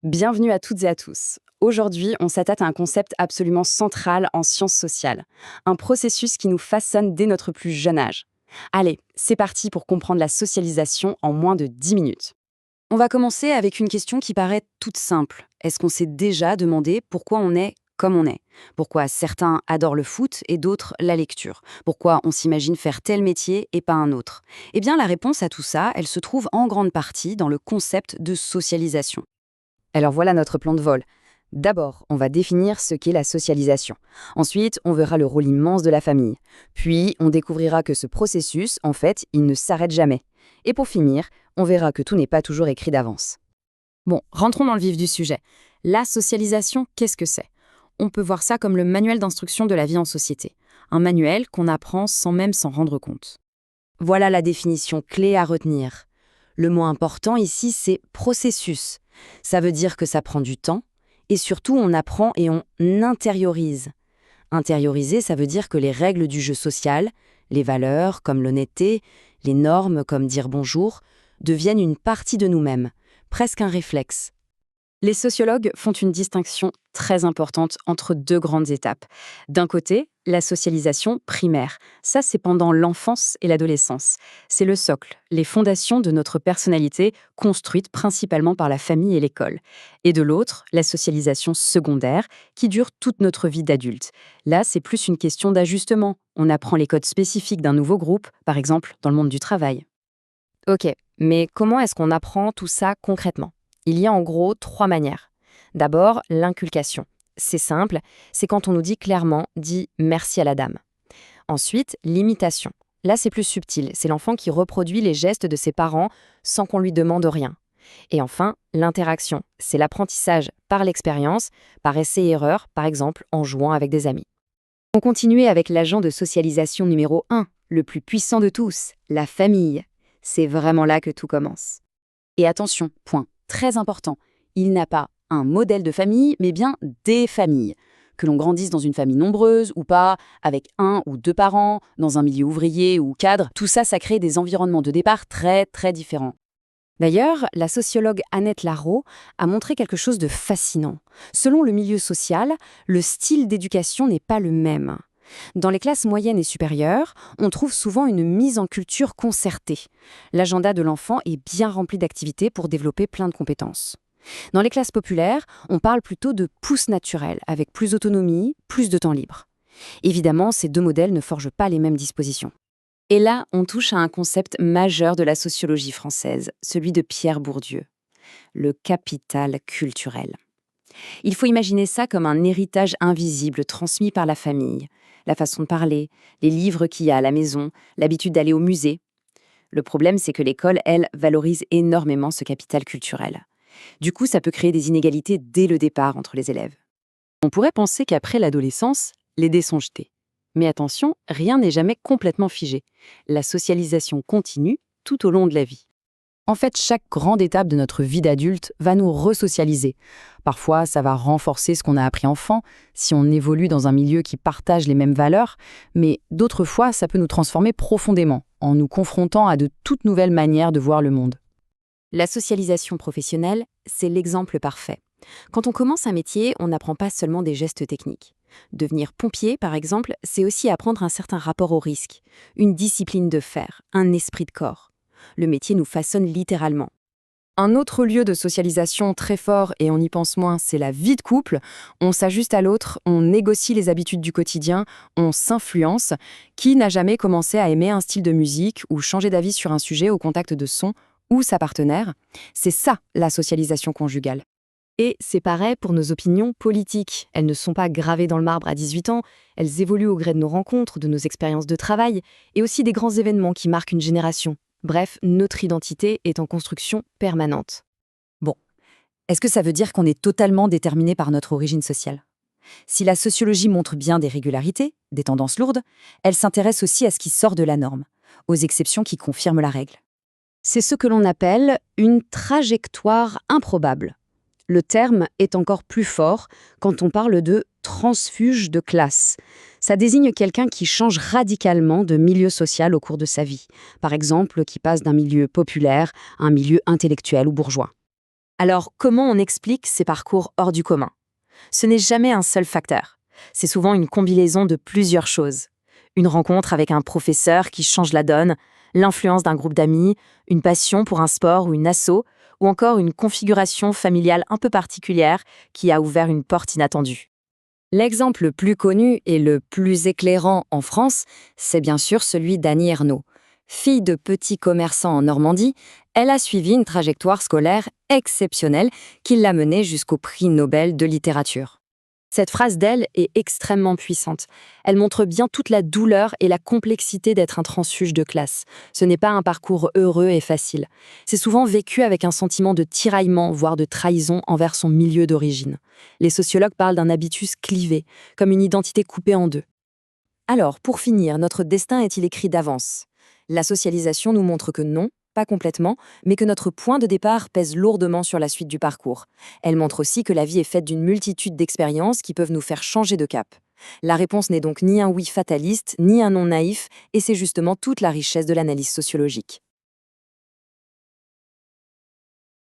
Bienvenue à toutes et à tous. Aujourd'hui, on s'attaque à un concept absolument central en sciences sociales, un processus qui nous façonne dès notre plus jeune âge. Allez, c'est parti pour comprendre la socialisation en moins de 10 minutes. On va commencer avec une question qui paraît toute simple. Est-ce qu'on s'est déjà demandé pourquoi on est comme on est? Pourquoi certains adorent le foot et d'autres la lecture? Pourquoi on s'imagine faire tel métier et pas un autre? Eh bien, la réponse à tout ça, elle se trouve en grande partie dans le concept de socialisation. Alors voilà notre plan de vol. D'abord, on va définir ce qu'est la socialisation. Ensuite, on verra le rôle immense de la famille. Puis, on découvrira que ce processus, en fait, il ne s'arrête jamais. Et pour finir, on verra que tout n'est pas toujours écrit d'avance. Bon, rentrons dans le vif du sujet. La socialisation, qu'est-ce que c'est? On peut voir ça comme le manuel d'instruction de la vie en société. Un manuel qu'on apprend sans même s'en rendre compte. Voilà la définition clé à retenir. Le mot important ici, c'est processus. Ça veut dire que ça prend du temps et surtout on apprend et on intériorise. Intérioriser, ça veut dire que les règles du jeu social, les valeurs comme l'honnêteté, les normes comme dire bonjour, deviennent une partie de nous-mêmes, presque un réflexe. Les sociologues font une distinction très importante entre deux grandes étapes. D'un côté, la socialisation primaire. Ça, c'est pendant l'enfance et l'adolescence. C'est le socle, les fondations de notre personnalité, construites principalement par la famille et l'école. Et de l'autre, la socialisation secondaire, qui dure toute notre vie d'adulte. Là, c'est plus une question d'ajustement. On apprend les codes spécifiques d'un nouveau groupe, par exemple dans le monde du travail. Ok, mais comment est-ce qu'on apprend tout ça concrètement? Il y a en gros 3 manières. D'abord, l'inculcation. C'est simple, c'est quand on nous dit clairement « dis merci à la dame ». Ensuite, l'imitation. Là, c'est plus subtil, c'est l'enfant qui reproduit les gestes de ses parents sans qu'on lui demande rien. Et enfin, l'interaction. C'est l'apprentissage par l'expérience, par essai-erreur, par exemple en jouant avec des amis. On continue avec l'agent de socialisation numéro 1, le plus puissant de tous, la famille. C'est vraiment là que tout commence. Et attention, point très important, il n'a pas un modèle de famille, mais bien des familles. Que l'on grandisse dans une famille nombreuse ou pas, avec un ou deux parents, dans un milieu ouvrier ou cadre, tout ça, ça crée des environnements de départ très très différents. D'ailleurs, la sociologue Annette Larrault a montré quelque chose de fascinant. Selon le milieu social, le style d'éducation n'est pas le même. Dans les classes moyennes et supérieures, on trouve souvent une mise en culture concertée. L'agenda de l'enfant est bien rempli d'activités pour développer plein de compétences. Dans les classes populaires, on parle plutôt de pousse naturel, avec plus d'autonomie, plus de temps libre. Évidemment, ces deux modèles ne forgent pas les mêmes dispositions. Et là, on touche à un concept majeur de la sociologie française, celui de Pierre Bourdieu, le capital culturel. Il faut imaginer ça comme un héritage invisible transmis par la famille. La façon de parler, les livres qu'il y a à la maison, l'habitude d'aller au musée. Le problème, c'est que l'école, elle, valorise énormément ce capital culturel. Du coup, ça peut créer des inégalités dès le départ entre les élèves. On pourrait penser qu'après l'adolescence, les dés sont jetés. Mais attention, rien n'est jamais complètement figé. La socialisation continue tout au long de la vie. En fait, chaque grande étape de notre vie d'adulte va nous resocialiser. Parfois, ça va renforcer ce qu'on a appris enfant, si on évolue dans un milieu qui partage les mêmes valeurs, mais d'autres fois, ça peut nous transformer profondément, en nous confrontant à de toutes nouvelles manières de voir le monde. La socialisation professionnelle, c'est l'exemple parfait. Quand on commence un métier, on n'apprend pas seulement des gestes techniques. Devenir pompier, par exemple, c'est aussi apprendre un certain rapport au risque, une discipline de fer, un esprit de corps. Le métier nous façonne littéralement. Un autre lieu de socialisation très fort, et on y pense moins, c'est la vie de couple. On s'ajuste à l'autre, on négocie les habitudes du quotidien, on s'influence. Qui n'a jamais commencé à aimer un style de musique ou changer d'avis sur un sujet au contact de son ou sa partenaire? C'est ça, la socialisation conjugale. Et c'est pareil pour nos opinions politiques. Elles ne sont pas gravées dans le marbre à 18 ans, elles évoluent au gré de nos rencontres, de nos expériences de travail, et aussi des grands événements qui marquent une génération. Bref, notre identité est en construction permanente. Bon, est-ce que ça veut dire qu'on est totalement déterminé par notre origine sociale? Si la sociologie montre bien des régularités, des tendances lourdes, elle s'intéresse aussi à ce qui sort de la norme, aux exceptions qui confirment la règle. C'est ce que l'on appelle une trajectoire improbable. Le terme est encore plus fort quand on parle de transfuge de classe. Ça désigne quelqu'un qui change radicalement de milieu social au cours de sa vie. Par exemple, qui passe d'un milieu populaire à un milieu intellectuel ou bourgeois. Alors, comment on explique ces parcours hors du commun? Ce n'est jamais un seul facteur. C'est souvent une combinaison de plusieurs choses. Une rencontre avec un professeur qui change la donne, l'influence d'un groupe d'amis, une passion pour un sport ou une asso, ou encore une configuration familiale un peu particulière qui a ouvert une porte inattendue. L'exemple le plus connu et le plus éclairant en France, c'est bien sûr celui d'Annie Ernaux. Fille de petits commerçants en Normandie, elle a suivi une trajectoire scolaire exceptionnelle qui l'a menée jusqu'au prix Nobel de littérature. Cette phrase d'elle est extrêmement puissante. Elle montre bien toute la douleur et la complexité d'être un transfuge de classe. Ce n'est pas un parcours heureux et facile. C'est souvent vécu avec un sentiment de tiraillement, voire de trahison envers son milieu d'origine. Les sociologues parlent d'un habitus clivé, comme une identité coupée en deux. Alors, pour finir, notre destin est-il écrit d'avance? La socialisation nous montre que non, pas complètement, mais que notre point de départ pèse lourdement sur la suite du parcours. Elle montre aussi que la vie est faite d'une multitude d'expériences qui peuvent nous faire changer de cap. La réponse n'est donc ni un oui fataliste, ni un non naïf, et c'est justement toute la richesse de l'analyse sociologique.